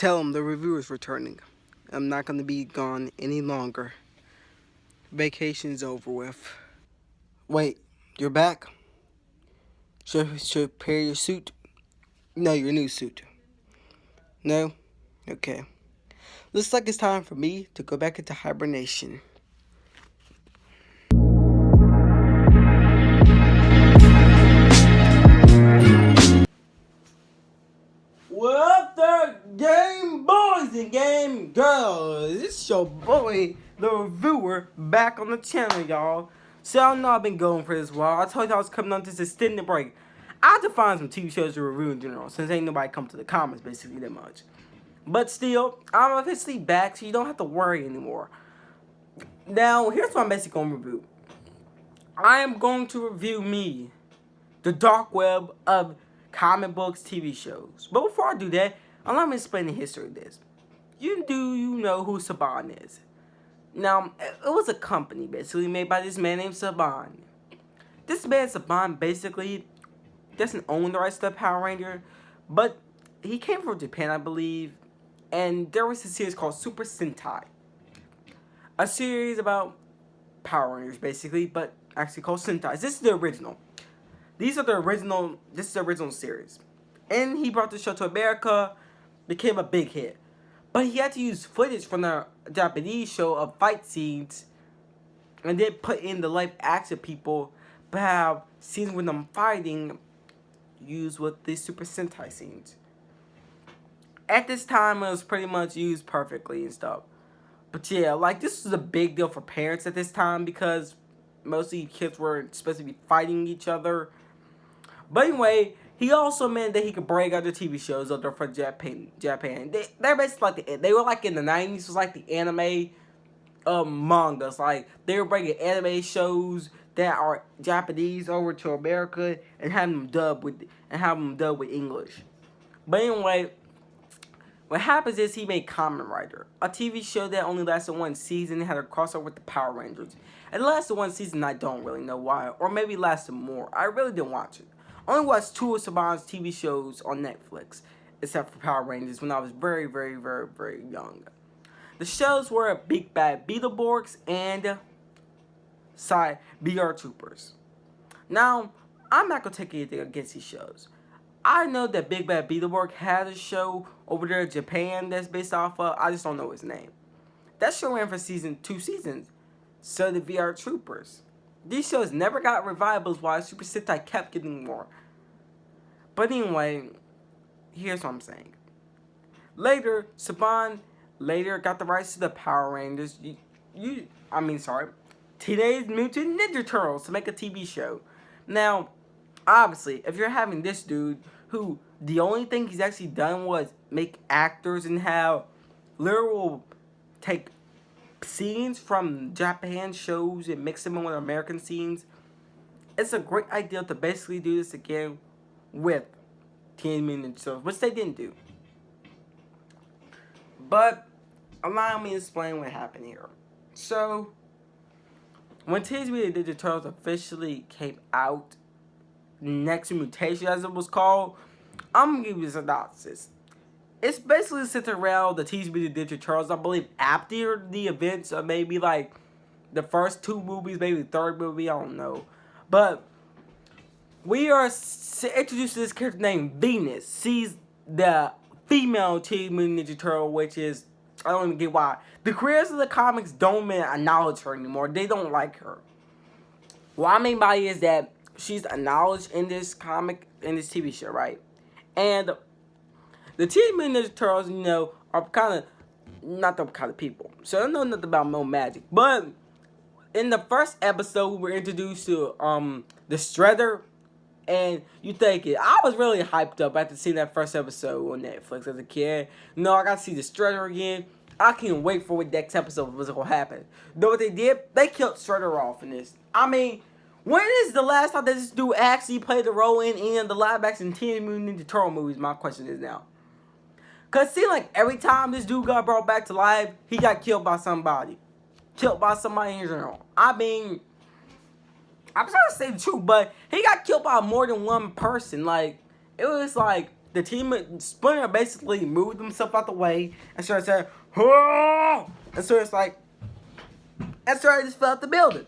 Tell him the reviewer's returning. I'm not going to be gone any longer. Vacation's over with. Wait, you're back? Should pair your suit? No, your new suit. No? Okay. Looks like it's time for me to go back into hibernation. What up there, game boys and game girls? It's your boy, the reviewer, back on the channel, y'all. So I know I've been going for this while. I told you I was coming on this extended break. I had to find some TV shows to review in general, since ain't nobody come to the comments basically that much. But still, I'm officially back, so you don't have to worry anymore. Now, here's what I'm basically going to review. I am going to review me, the dark web of comic books, TV shows. But before I do that, allow me to explain the history of this. You know who Saban is? Now, it was a company basically made by this man named Saban. This man Saban basically doesn't own the rights to the Power Ranger, but he came from Japan, I believe, and there was a series called Super Sentai. A series about Power Rangers basically, but actually called Sentai. This is the original. This is the original series. And he brought the show to America, became a big hit. But he had to use footage from the Japanese show of fight scenes and then put in the live action people, but have scenes with them fighting used with the Super Sentai scenes. At this time, it was pretty much used perfectly and stuff. But yeah, like, this was a big deal for parents at this time because mostly kids were supposed to be fighting each other. But anyway, he also meant that he could break other TV shows out there for Japan. They're basically like they were like in the 90s, was like the anime mangas. Like, they were bringing anime shows that are Japanese over to America and having them dubbed with English. But anyway, what happens is he made Kamen Rider, a TV show that only lasted one season and had a crossover with the Power Rangers. It lasted one season, I don't really know why, or maybe it lasted more. I really didn't watch it. I only watched two of Saban's TV shows on Netflix, except for Power Rangers, when I was very, very, very, very young. The shows were Big Bad Beetleborgs and BR Troopers. Now, I'm not going to take anything against these shows. I know that Big Bad Beetleborg had a show over there in Japan that's based off of, I just don't know his name. That show ran for 2 seasons. So did VR Troopers. These shows never got revivals while Super Sentai kept getting more. But anyway, here's what I'm saying. Later, Saban got the rights to the Power Rangers. Teenage Mutant Ninja Turtles to make a TV show. Now, obviously, if you're having this dude who the only thing he's actually done was make actors and have literal take scenes from Japan shows and mix them in with American scenes, it's a great idea to basically do this again with Teenage Mutant Ninja Turtles, which they didn't do. But allow me to explain what happened here. So, when Teenage Mutant Ninja Turtles officially came out, next to Mutation as it was called, I'm gonna give you a synopsis. It's basically centered around the Teenage Mutant Ninja Turtles, I believe, after the events of maybe like the first 2 movies, maybe the 3rd movie, I don't know. But we are introduced to this character named Venus. She's the female Teenage Mutant Ninja Turtle, which is, I don't even get why. The creators of the comics don't even acknowledge her anymore. They don't like her. What I mean by it is that she's acknowledged in this comic, in this TV show, right? And the Teenage Mutant Ninja Turtles, are kind of not the kind of people. So I don't know nothing about no magic. But in the first episode, we were introduced to the Shredder. And you think it. I was really hyped up after seeing that first episode on Netflix as a kid. No, I got to see the Shredder again. I can't wait for what next episode was going to happen. Know what they did? They killed Shredder off in this. I mean, when is the last time that this dude actually played the role in any of the live action Teenage Mutant Ninja Turtle movies? My question is now. Because it seemed like every time this dude got brought back to life, he got killed by somebody. Killed by somebody in general. I mean, I'm trying to say the truth, but he got killed by more than one person. Like, it was like the team Splinter basically moved himself out the way and started saying, "Oh!" And so it's like, and started just fell out the building.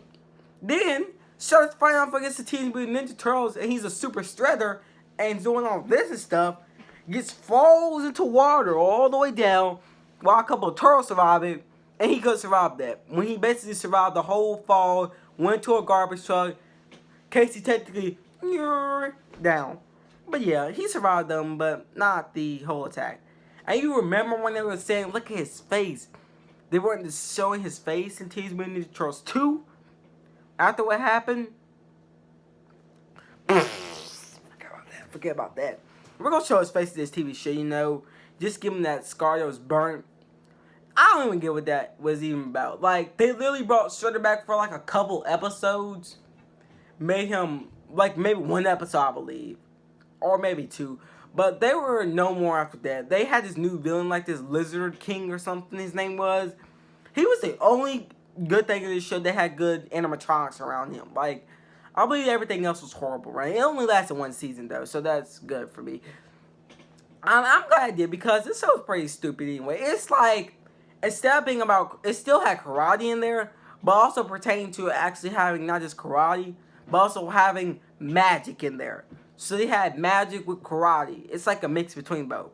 Then starts fighting off against the Teenage Mutant Ninja Turtles, and he's a super shredder and doing all this and stuff. Falls into water all the way down, while a couple of turtles survive it, and he couldn't survive that. When he basically survived the whole fall, went to a garbage truck. Casey technically down. But yeah, he survived them, but not the whole attack. And you remember when they were saying, look at his face. They weren't just showing his face in Teenage Mutant Ninja Turtles 2 after what happened. Forget about that. We're going to show his face in this TV show, you know. Just give him that scar that was burnt. I don't even get what that was even about. Like, they literally brought Shredder back for like a couple episodes. Made him, like, maybe one episode, I believe. Or maybe two. But they were no more after that. They had this new villain, like this Lizard King or something his name was. He was the only good thing in this show that had good animatronics around him. Like, I believe everything else was horrible, right? It only lasted one season, though, so that's good for me. I'm glad I did, because this show's pretty stupid anyway. It's like, instead of being about, it still had karate in there, but also pertaining to actually having not just karate, but also having magic in there. So they had magic with karate. It's like a mix between both.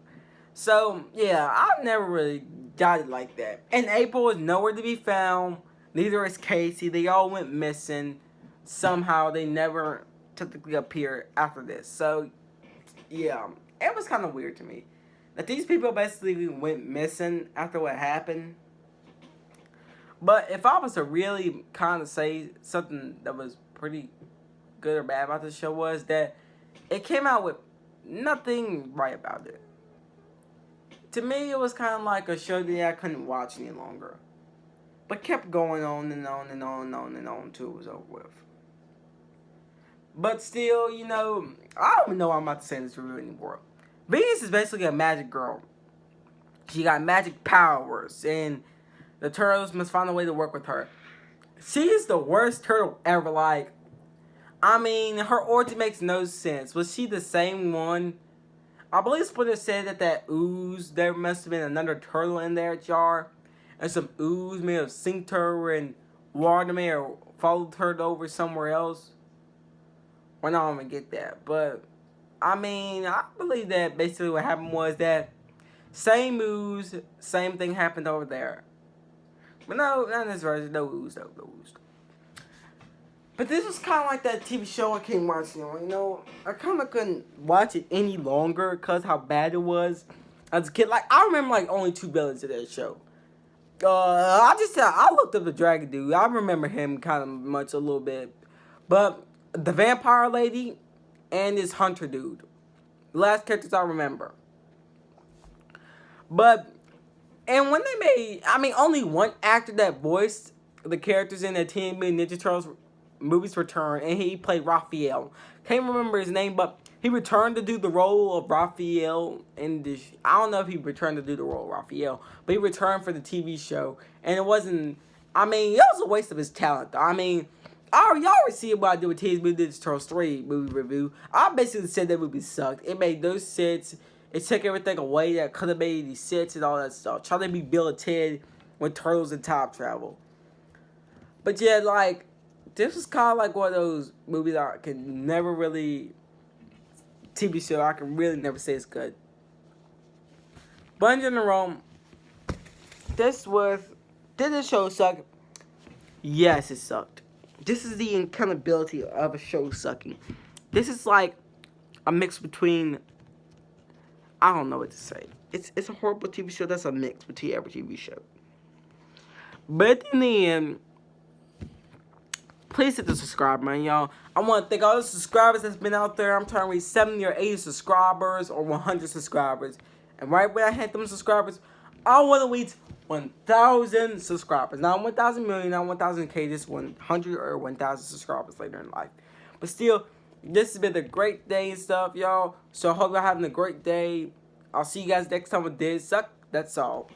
So, yeah, I've never really got it like that. And April is nowhere to be found. Neither is Casey. They all went missing. Somehow they never technically appeared after this. So, yeah, it was kind of weird to me that these people basically went missing after what happened. But if I was to really kind of say something that was pretty good or bad about this show, was that it came out with nothing right about it. To me, it was kind of like a show that I couldn't watch any longer. But kept going on and on and on and on and on until it was over with. But still, you know, I don't even know what I'm about to say in this review anymore. Venus is basically a magic girl. She got magic powers, and the turtles must find a way to work with her. She is the worst turtle ever. Like, I mean, her origin makes no sense. Was she the same one? I believe Splinter said that ooze, there must have been another turtle in that jar. And some ooze may have sinked her and water may have followed her over somewhere else. Well, I don't even get that. But, I mean, I believe that basically what happened was that same ooze, same thing happened over there. But no, not in this version. No ooze, no ooze. But this was kind of like that TV show I came watching. You know, I kind of couldn't watch it any longer because how bad it was as a kid. Like, I remember like only two villains of that show. I looked up the dragon dude. I remember him kind of much a little bit. But the vampire lady and this hunter dude. The last characters I remember. But, and when they made, I mean, only one actor that voiced the characters in the Teenage Mutant Ninja Turtles movies returned, and he played Raphael. Can't remember his name, but he returned to do the role of Raphael in the, I don't know if he returned to do the role of Raphael, but he returned for the TV show, and it wasn't, I mean, it was a waste of his talent, though. I mean, y'all already see what I did with Teenage Mutant Ninja Turtles 3 movie review. I basically said that movie sucked. It made no sense. It took everything away that could have made any sense and all that stuff. Trying to be Bill and Ted with Turtles and time travel. But yeah, like, this was kind of like one of those movies I can never really, TV show I can really never say it's good. But in general, did this show suck? Yes, it sucked. This is the accountability of a show sucking. This is like a mix between, I don't know what to say. It's a horrible TV show that's a mix between every TV show. But in the end, please hit the subscribe button, y'all. I want to thank all the subscribers that's been out there. I'm trying to reach 70 or 80 subscribers or 100 subscribers. And right when I hit them subscribers, I want to reach 1,000 subscribers. Not 1,000 million, not 1,000K, just 100 or 1,000 subscribers later in life. But still, this has been a great day and stuff, y'all. So I hope y'all having a great day. I'll see you guys next time with Did Suck. That's all.